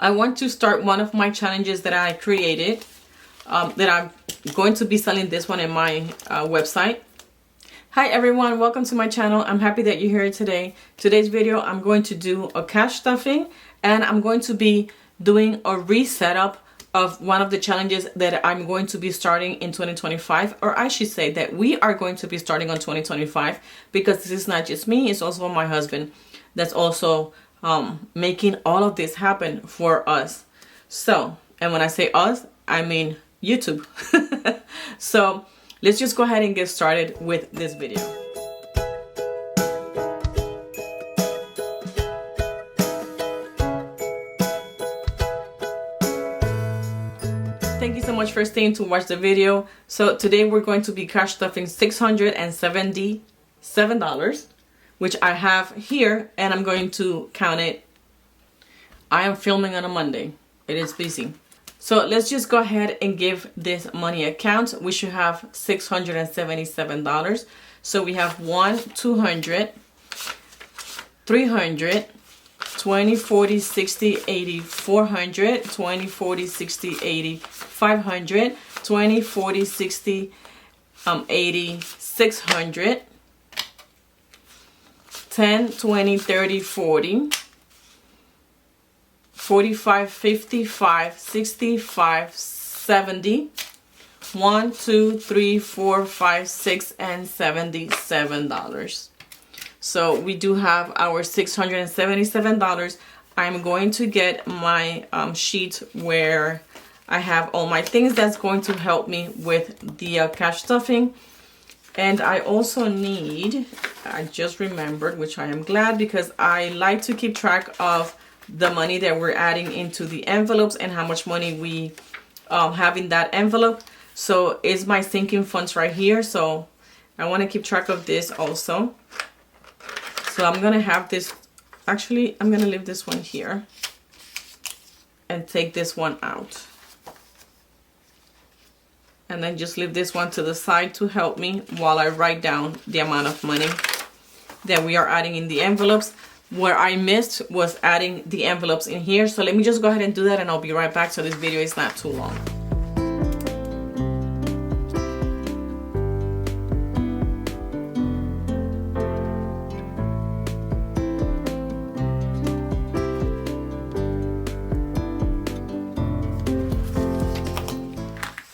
I want to start one of my challenges that I created, that I'm going to be selling this one in my website. Hi everyone, welcome to my channel. I'm happy that you're here today. Today's video, I'm going to do a cash stuffing, and I'm going to be doing a resetup of one of the challenges that I'm going to be starting in 2025, or I should say that we are going to be starting on 2025, because this is not just me, it's also my husband that's also making all of this happen for us. So, and when I say us, I mean YouTube. So let's just go ahead and get started with this video. Thank you so much for staying to watch the video. So today we're going to be cash stuffing $677, which I have here, and I'm going to count it. I am filming on a Monday. It is busy. So let's just go ahead and give this money a count. We should have $677. So we have 1, 200, 300, 20, 40, 60, 80, 400, 20, 40, 60, 80, 500, 20, 40, 60, 80, 600, 10, 20, 30, 40, 45, 55, 65, 70, 1, 2, 3, 4, 5, 6, and $77. So we do have our $677. I'm going to get my sheet where I have all my things that's going to help me with the cash stuffing. And I also need, I just remembered, which I am glad, because I like to keep track of the money that we're adding into the envelopes and how much money we have in that envelope. So it's my sinking funds right here. So I want to keep track of this also. So I'm going to have this, actually, I'm going to leave this one here and take this one out. And then just leave this one to the side to help me while I write down the amount of money that we are adding in the envelopes. Where I missed was adding the envelopes in here. So let me just go ahead and do that, and I'll be right back so this video is not too long.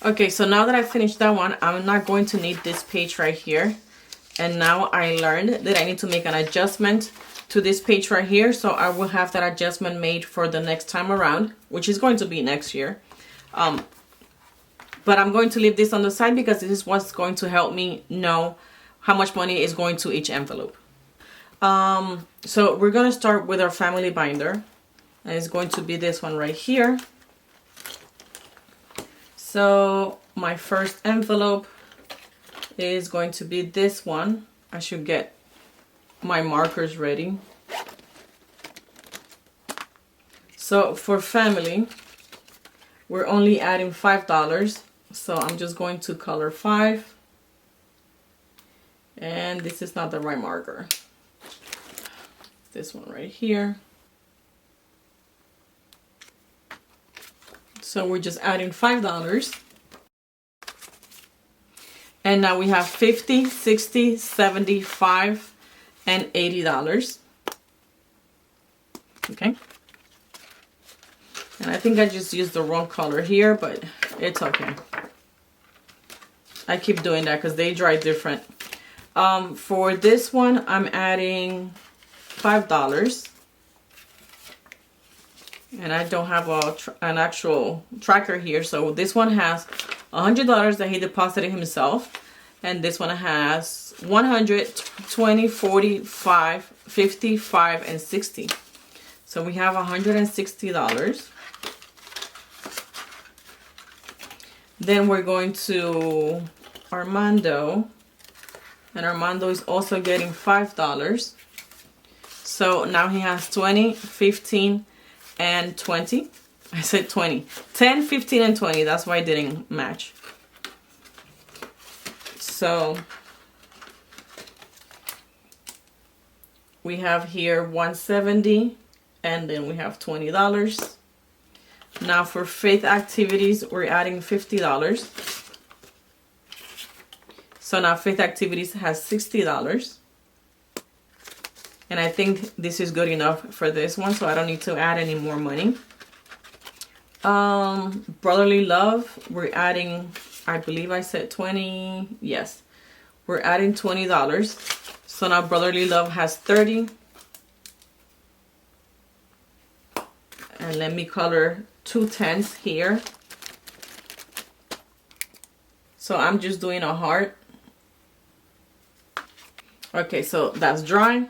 Okay, so now that I finished that one, I'm not going to need this page right here. And now I learned that I need to make an adjustment to this page right here. So I will have that adjustment made for the next time around, which is going to be next year. But I'm going to leave this on the side because this is what's going to help me know how much money is going to each envelope. So we're going to start with our family binder. And it's going to be this one right here. So my first envelope is going to be this one. I should get my markers ready. So for family, we're only adding $5. So I'm just going to color 5. And this is not the right marker. This one right here. So we're just adding $5. And now we have 50, 60, 75, and $80. Okay. And I think I just used the wrong color here, but it's okay. I keep doing that because they dry different. For this one, I'm adding $5. And I don't have an actual tracker here. So this one has $100 that he deposited himself. And this one has 100, 20, 45, 55, and 60. So we have $160. Then we're going to Armando. And Armando is also getting $5. So now he has 20, 15, and 20. I said 20. 10, 15, and 20. That's why it didn't match. So we have here 170, and then we have $20. Now for faith activities, we're adding $50. So now faith activities has $60. And I think this is good enough for this one, so I don't need to add any more money. Brotherly love, we're adding, I believe I said 20. Yes, we're adding $20. So now brotherly love has 30. And let me color 2 10s here. So I'm just doing a heart. Okay, so that's dry.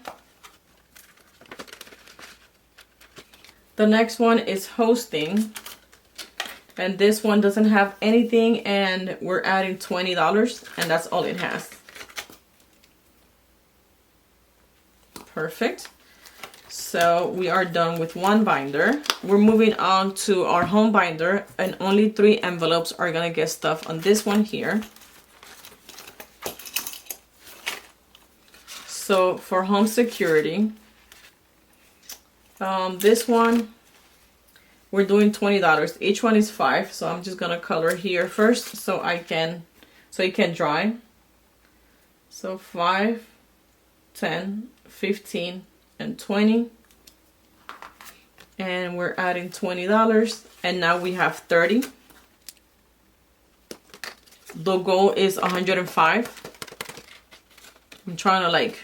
The next one is hosting, and this one doesn't have anything, and we're adding $20, and that's all it has. Perfect. So we are done with one binder. We're moving on to our home binder, and only 3 envelopes are gonna get stuff on this one here. So for home security, this one, we're doing $20. Each one is 5. So I'm just gonna color here first so it can dry. So 5, 10, 15, and 20. And we're adding $20. And now we have 30. The goal is 105. I'm trying to like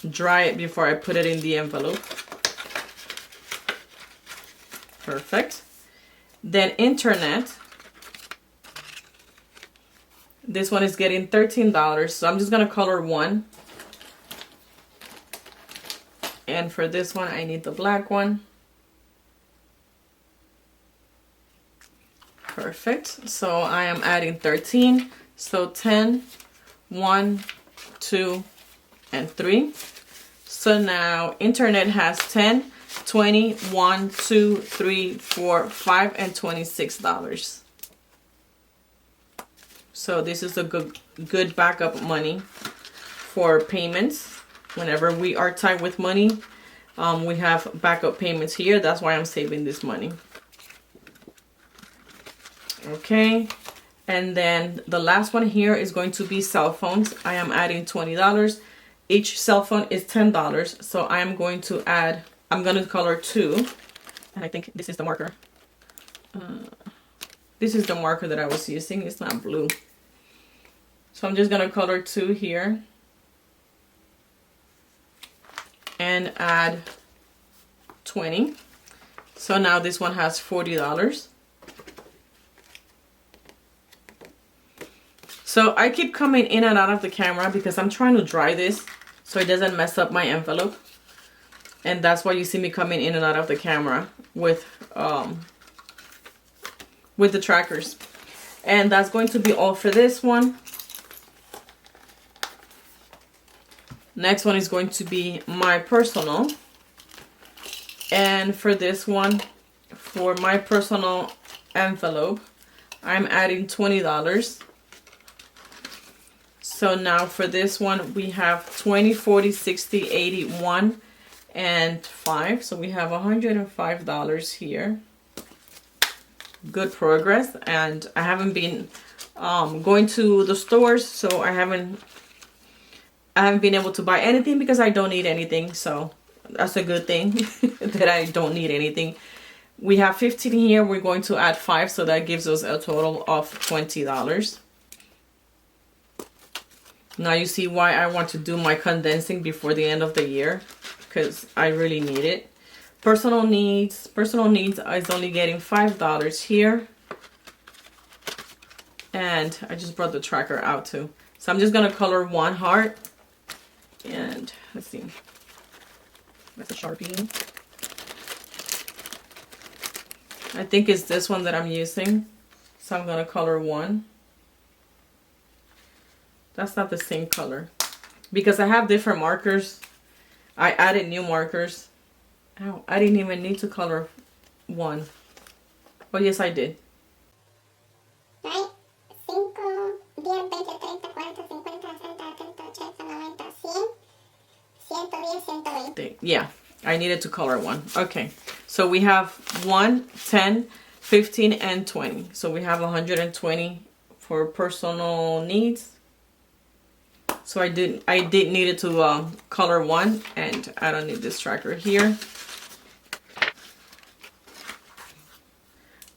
dry it before I put it in the envelope. Perfect. Then internet. This one is getting $13. So I'm just gonna color 1. And for this one, I need the black one. Perfect. So I am adding 13. So 10, 1, 2, and 3. So now internet has 10, 20, 1, 2, 3, 4, 5, and $26. So this is a good backup money for payments. Whenever we are tight with money, we have backup payments here. That's why I'm saving this money. Okay. And then the last one here is going to be cell phones. I am adding $20. Each cell phone is $10. So I am going to add, I'm going to color 2. And I think this is the marker. This is the marker that I was using. It's not blue. So I'm just going to color 2 here. And add 20. So now this one has $40. So I keep coming in and out of the camera because I'm trying to dry this so it doesn't mess up my envelope. And that's why you see me coming in and out of the camera with the trackers. And that's going to be all for this one. Next one is going to be my personal. And for this one, for my personal envelope, I'm adding $20. So now for this one, we have 20, 40, 60, 80, 1, and 5. So we have $105 here. Good progress. And I haven't been going to the stores, so I haven't been able to buy anything because I don't need anything. So that's a good thing that I don't need anything. We have 15 here. We're going to add 5, so that gives us a total of $20. Now you see why I want to do my condensing before the end of the year, because I really need it. Personal needs is only getting $5 here. And I just brought the tracker out too. So I'm just going to color 1 heart. And let's see. That's a Sharpie. I think it's this one that I'm using. So I'm going to color 1. That's not the same color. Because I have different markers. I added new markers. Ow, I didn't even need to color 1. Oh, yes, I did. Right? 5, 10, 20, 30, 40, 50, 60, 70, 80, 90, 100, 110, 120. Yeah, I needed to color 1. Okay, So we have 1, 10, 15, and 20. So we have 120 for personal needs. So I did need it to color one, and I don't need this tracker here.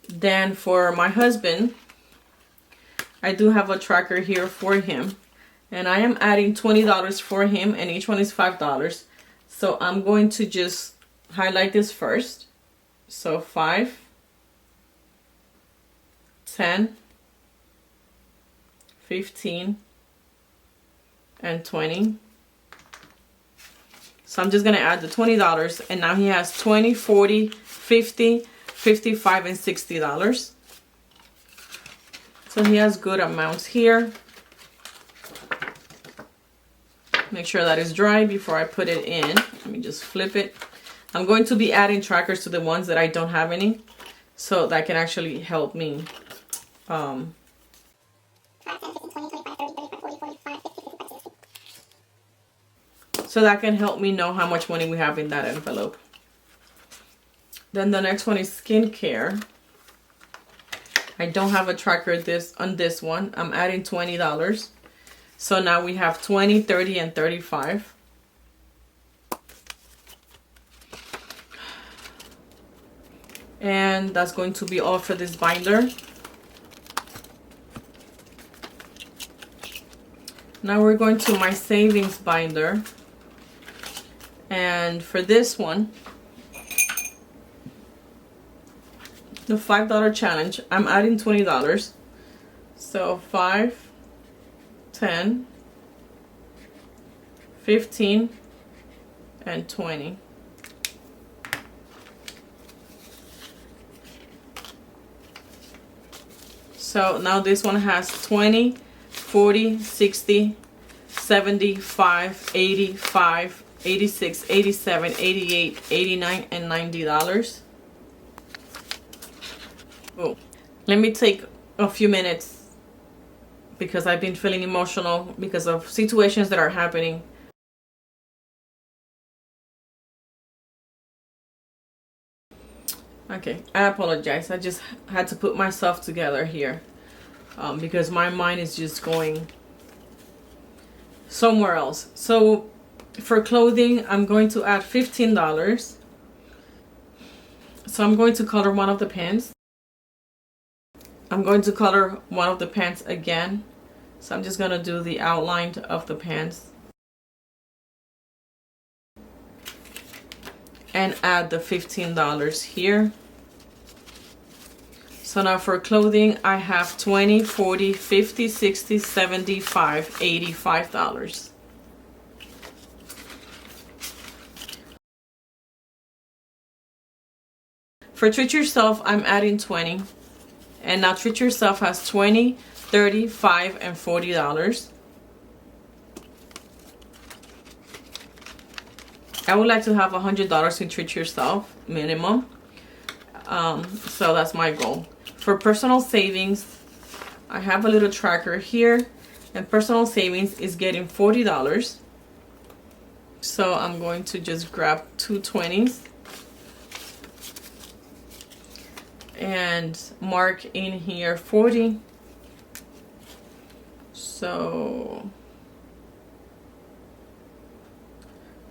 Then for my husband, I do have a tracker here for him, and I am adding $20 for him, and each one is $5. So I'm going to just highlight this first. So 5, 10, 15, and 20. So I'm just gonna add the $20, and now he has 20, 40, 50, 55, and $60. So he has good amounts here. Make sure that it's dry before I put it in. Let me just flip it. I'm going to be adding trackers to the ones that I don't have any, so that can actually help me. So that can help me know how much money we have in that envelope. Then the next one is skincare. I don't have a tracker on this one. I'm adding $20. So now we have 20, 30, and 35. And that's going to be all for this binder. Now we're going to my savings binder. And for this one, the $5 challenge, I'm adding $20. So 5, 10, 15, and 20. So now this one has 20, 40, 60, 75, 85, 86, 87, 88, 89, and $90. Oh, let me take a few minutes because I've been feeling emotional because of situations that are happening. Okay, I apologize. I just had to put myself together here because my mind is just going somewhere else. So for clothing, I'm going to add $15. So I'm going to color one of the pants. I'm going to color one of the pants again. So I'm just going to do the outline of the pants. And add the $15 here. So now for clothing, I have 20, 40, 50, 60, 75, $85. For Treat Yourself, I'm adding 20. And now Treat Yourself has 20, 30, 5, and $40. I would like to have $100 in Treat Yourself minimum. So that's my goal. For personal savings, I have a little tracker here, and personal savings is getting $40. So I'm going to just grab two 20s and mark in here 40. So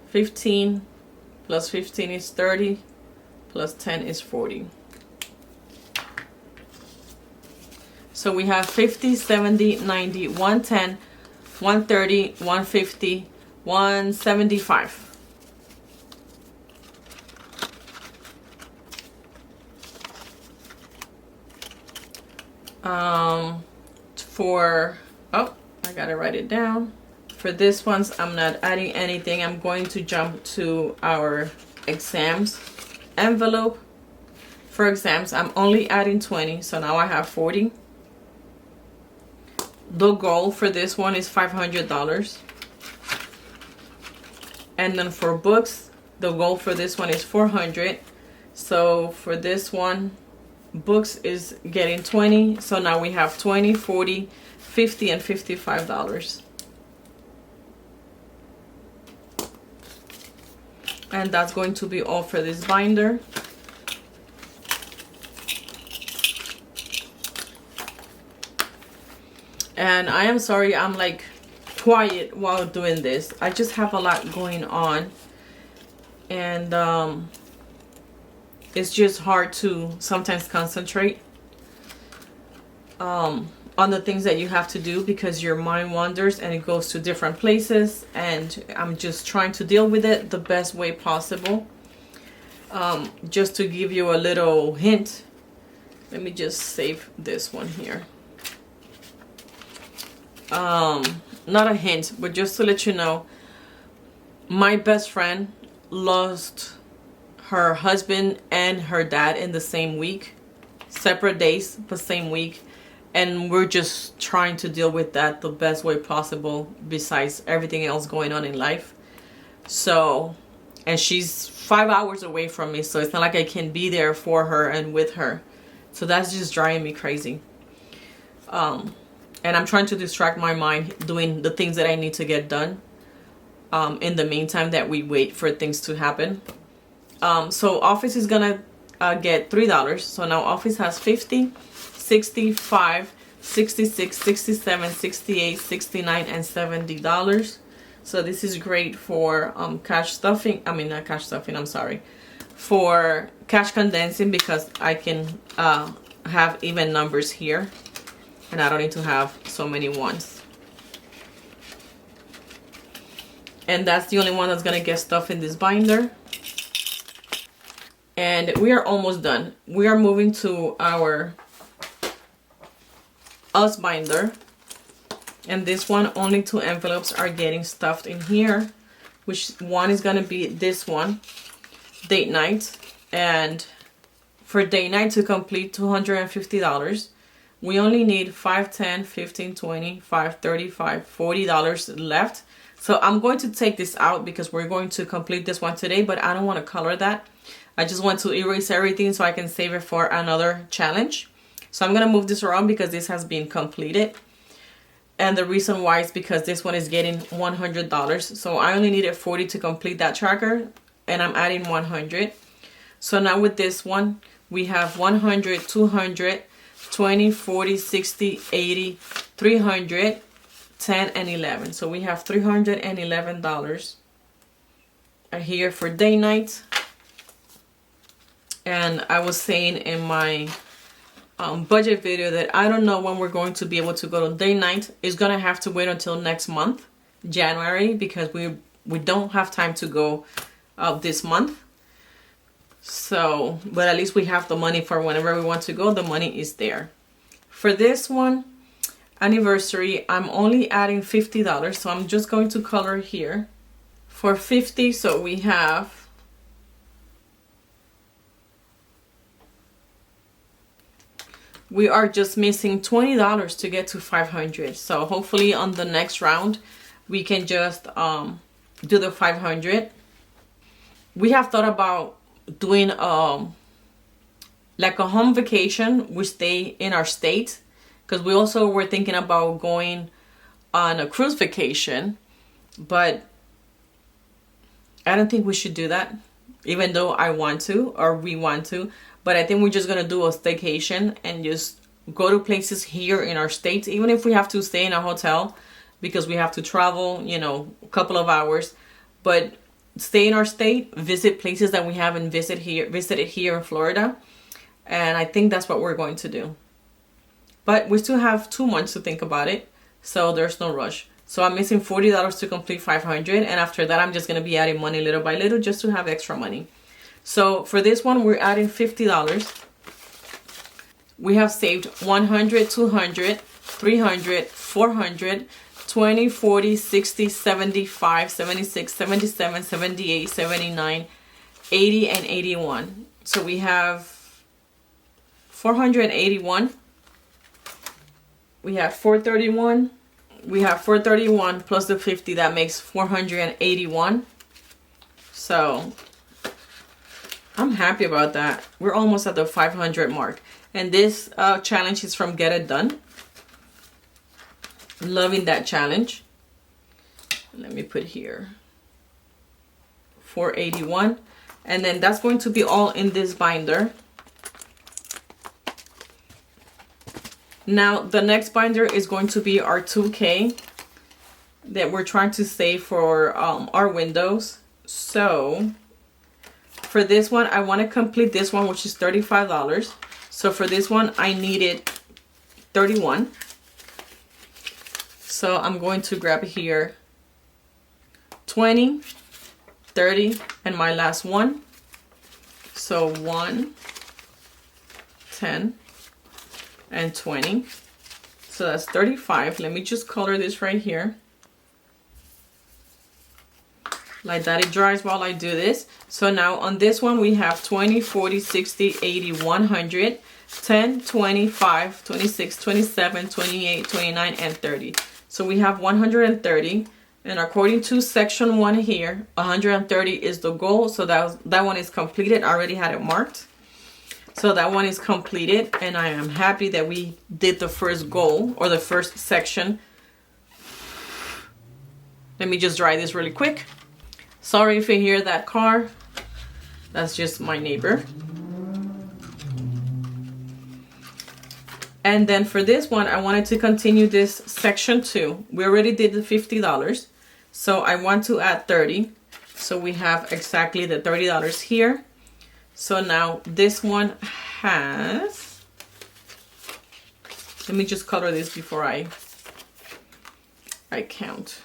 15 plus 15 is 30, plus 10 is 40. So we have 50, 70, 90, 110, 130, 150, 175. I gotta write it down. For this ones, I'm not adding anything. I'm going to jump to our exams envelope. For exams, I'm only adding 20, so now I have 40. The goal for this one is $500. And then for books, the goal for this one is $400. So for this one, books is getting 20. So now we have 20, 40, 50, and $55. And that's going to be all for this binder. And I am sorry I'm like quiet while doing this. I just have a lot going on, and it's just hard to sometimes concentrate on the things that you have to do because your mind wanders and it goes to different places, and I'm just trying to deal with it the best way possible. Just to give you a little hint, let me just save this one here. Not a hint, but just to let you know, my best friend lost her husband and her dad in the same week, separate days but same week, and we're just trying to deal with that the best way possible besides everything else going on in life. So, and she's 5 hours away from me, so it's not like I can be there for her and with her, so that's just driving me crazy. And I'm trying to distract my mind doing the things that I need to get done in the meantime that we wait for things to happen. So Office is gonna get $3. So now Office has 50, 65, 66, 67, 68, 69, and $70. So this is great for cash stuffing. I mean, not cash stuffing, I'm sorry. For cash condensing, because I can have even numbers here. And I don't need to have so many ones. And that's the only one that's gonna get stuff in this binder. And we are almost done. We are moving to our Us binder. And this one, only 2 envelopes are getting stuffed in here. Which one is gonna be this one, date night. And for date night to complete $250, we only need $5, $10, $15, $20, $5, $35, $40 left. So I'm going to take this out because we're going to complete this one today, but I don't want to color that. I just want to erase everything so I can save it for another challenge. So I'm going to move this around because this has been completed. And the reason why is because this one is getting $100. So I only needed 40 to complete that tracker, and I'm adding 100. So now with this one, we have 100, 200, 20, 40, 60, 80, 300, 10, and 11. So we have $311 here for day night. And I was saying in my budget video that I don't know when we're going to be able to go to day night. It's gonna have to wait until next month, January, because we don't have time to go this month. So, but at least we have the money for whenever we want to go. The money is there. For this one, anniversary, I'm only adding $50. So I'm just going to color here for 50. So we are just missing $20 to get to 500. So hopefully on the next round, we can just do the 500. We have thought about doing like a home vacation. We stay in our state because we also were thinking about going on a cruise vacation, but I don't think we should do that, even though I want to, or we want to. But I think we're just gonna do a staycation and just go to places here in our state, even if we have to stay in a hotel because we have to travel, you know, a couple of hours. But stay in our state, visit places that we haven't visited here in Florida. And I think that's what we're going to do. But we still have 2 months to think about it, so there's no rush. So I'm missing $40 to complete 500, and after that I'm just going to be adding money little by little just to have extra money. So for this one, we're adding $50. We have saved 100, 200, 300, 400, 20, 40, 60, 75, 76, 77, 78, 79, 80, and 81. So we have 481. We have 431. We have 431 plus the 50. That makes 481. So I'm happy about that. We're almost at the 500 mark. And this challenge is from Get It Done. Loving that challenge. Let me put here 481. And then that's going to be all in this binder. Now the next binder is going to be our 2K that we're trying to save for our windows. So for this one, I want to complete this one, which is $35. So for this one, I needed 31. So I'm going to grab here 20, 30, and my last one. So 1, 10, and 20. So that's 35. Let me just color this right here. Like that, it dries while I do this. So now on this one, we have 20, 40, 60, 80, 100, 10, 25, 26, 27, 28, 29, and 30. So we have 130. And according to section 1 here, 130 is the goal. So that one is completed. I already had it marked. So that one is completed. And I am happy that we did the first goal, or the first section. Let me just dry this really quick. Sorry if you hear that car. That's just my neighbor. And then for this one, I wanted to continue this section 2. We already did the $50. So I want to add 30. So we have exactly the $30 here. So now this one has, let me just color this before I count.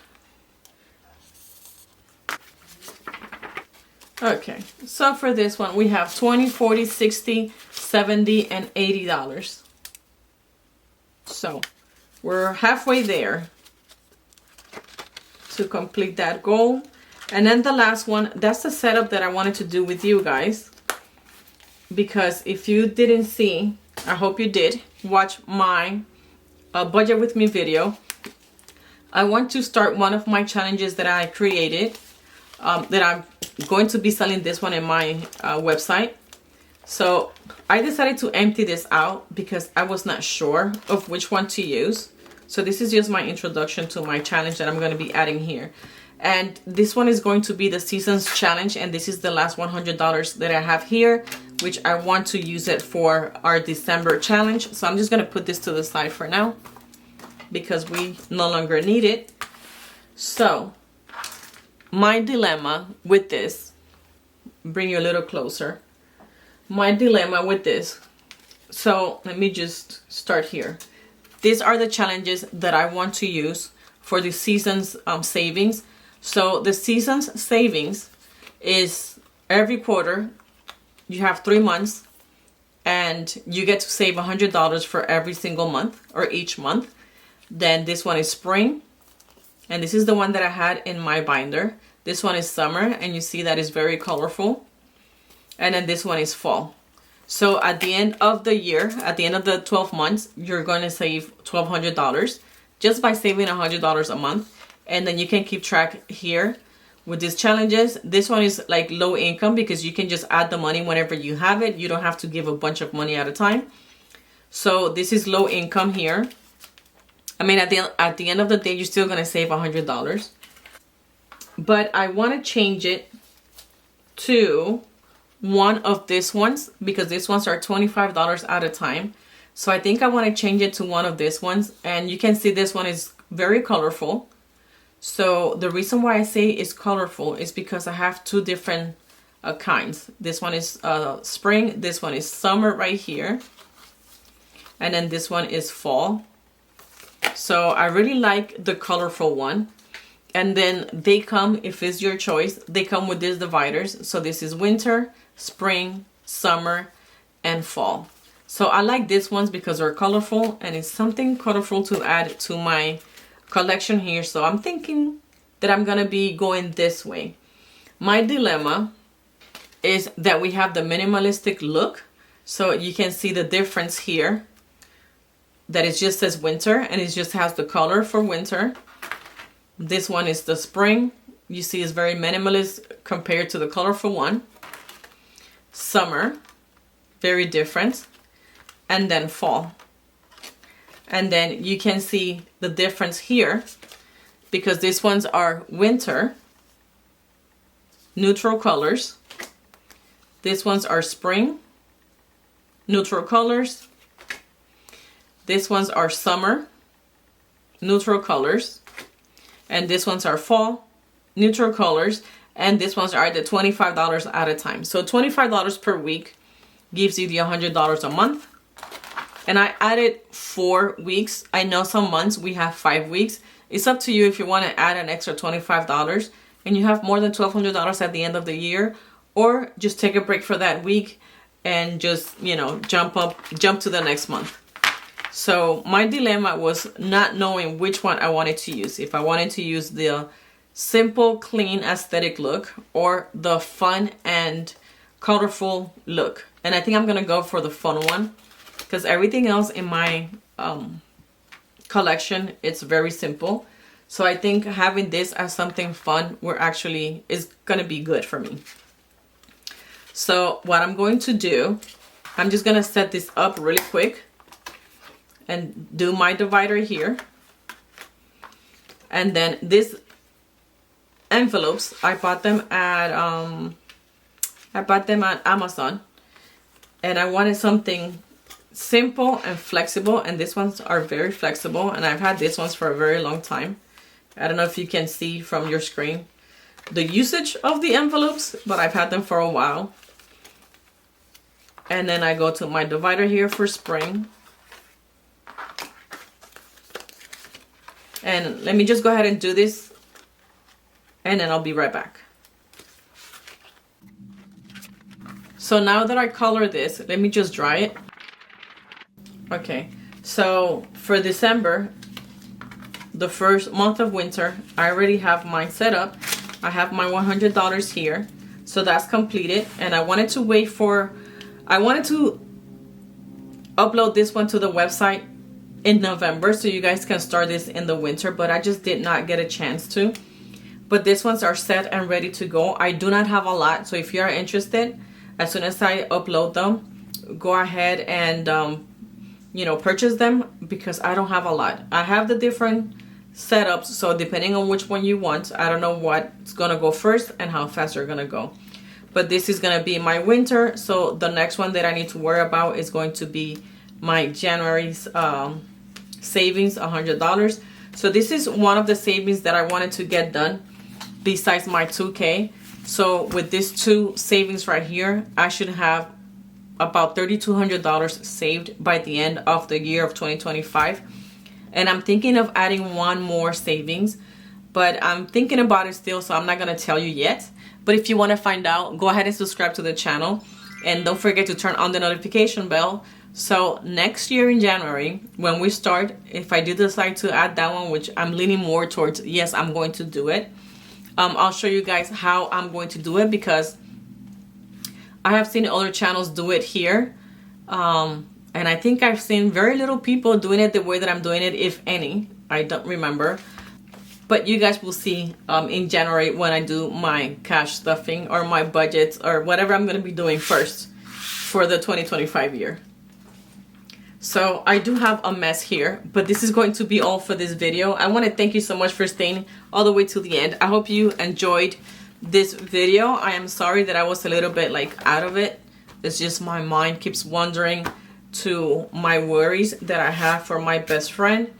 Okay, so for this one, we have 20, 40, 60, 70, and $80. So we're halfway there to complete that goal. And then the last one, that's the setup that I wanted to do with you guys. Because if you didn't see, I hope you did, watch my budget with me video. I want to start one of my challenges that I created, that I'm going to be selling this one in my website. So I decided to empty this out because I was not sure of which one to use. So this is just my introduction to my challenge that I'm going to be adding here. And this one is going to be the seasons challenge, and this is the last $100 that I have here, which I want to use it for our December challenge. So I'm just going to put this to the side for now because we no longer need it. So my dilemma with this, bring you a little closer. My dilemma with this. So let me just start here. These are the challenges that I want to use for the season's savings. So the season's savings is every quarter. You have 3 months and you get to save $100 for every single month or each month. Then this one is spring. And this is the one that I had in my binder. This one is summer, and you see that is very colorful. And then this one is fall. So at the end of the year, at the end of the 12 months, you're going to save $1,200 just by saving $100 a month. And then you can keep track here with these challenges. This one is like low income because you can just add the money whenever you have it. You don't have to give a bunch of money at a time. So this is low income here. I mean, at the end of the day, you're still going to save $100. But I want to change it to one of these ones because these ones are $25 at a time. So I think I want to change it to one of these ones. And you can see this one is very colorful. So the reason why I say it's colorful is because I have two different kinds. This one is spring. This one is summer right here. And then this one is fall. So I really like the colorful one. And then they come, if it's your choice, they come with these dividers. So this is winter, spring, summer, and fall. So I like these ones because they're colorful and it's something colorful to add to my collection here. So I'm thinking that I'm gonna be going this way. My dilemma is that we have the minimalistic look. So you can see the difference here, that it just says winter and it just has the color for winter. This one is the spring. You see it's very minimalist compared to the colorful one. Summer, very different. And then fall. And then you can see the difference here because these ones are winter, neutral colors. These ones are spring, neutral colors. These ones are summer, neutral colors. And these ones are fall, neutral colors. And these ones are the $25 at a time. So $25 per week gives you the $100 a month. And I added 4 weeks. I know some months we have 5 weeks. It's up to you if you want to add an extra $25 and you have more than $1,200 at the end of the year, or just take a break for that week and just, you know, jump to the next month. So my dilemma was not knowing which one I wanted to use. If I wanted to use the simple, clean, aesthetic look or the fun and colorful look. And I think I'm gonna go for the fun one, because everything else in my collection, it's very simple. So I think having this as something fun is gonna be good for me. So what I'm going to do, I'm just gonna set this up really quick and do my divider here. And then these envelopes, I bought them at Amazon, and I wanted something simple and flexible, and these ones are very flexible, and I've had these ones for a very long time. I don't know if you can see from your screen the usage of the envelopes, but I've had them for a while. And then I go to my divider here for spring. And let me just go ahead and do this, and then I'll be right back. So now that I color this, let me just dry it. Okay, so for December, the first month of winter, I already have mine set up. I have my $100 here, so that's completed. And I wanted to upload this one to the website in November so you guys can start this in the winter, but I just did not get a chance to. But these ones are set and ready to go. I do not have a lot, so if you are interested, as soon as I upload them, go ahead and you know, purchase them, because I don't have a lot. I have the different setups, so depending on which one you want, I don't know what's gonna go first and how fast you're gonna go. But this is gonna be my winter, so the next one that I need to worry about is going to be my January's savings, $100. So this is one of the savings that I wanted to get done besides my 2K. So with these two savings right here, I should have about $3,200 saved by the end of the year of 2025. And I'm thinking of adding one more savings, but I'm thinking about it still, so I'm not gonna tell you yet. But if you want to find out, go ahead and subscribe to the channel, and don't forget to turn on the notification bell. So next year in January, when we start, if I do decide to add that one, which I'm leaning more towards, yes, I'm going to do it. I'll show you guys how I'm going to do it, because I have seen other channels do it here. And I think I've seen very little people doing it the way that I'm doing it, if any. I don't remember. But you guys will see in January when I do my cash stuffing or my budgets or whatever I'm going to be doing first for the 2025 year. So I do have a mess here, but this is going to be all for this video. I want to thank you so much for staying all the way to the end. I hope you enjoyed this video. I am sorry that I was a little bit like out of it. It's just my mind keeps wandering to my worries that I have for my best friend,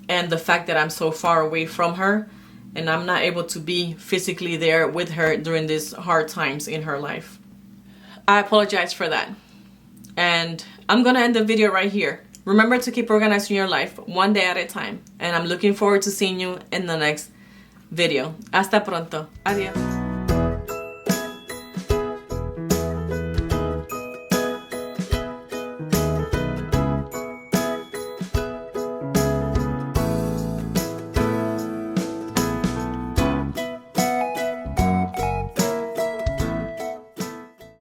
and the fact that I'm so far away from her and I'm not able to be physically there with her during these hard times in her life. I apologize for that. And I'm gonna end the video right here. Remember to keep organizing your life one day at a time. And I'm looking forward to seeing you in the next video. Hasta pronto. Adiós.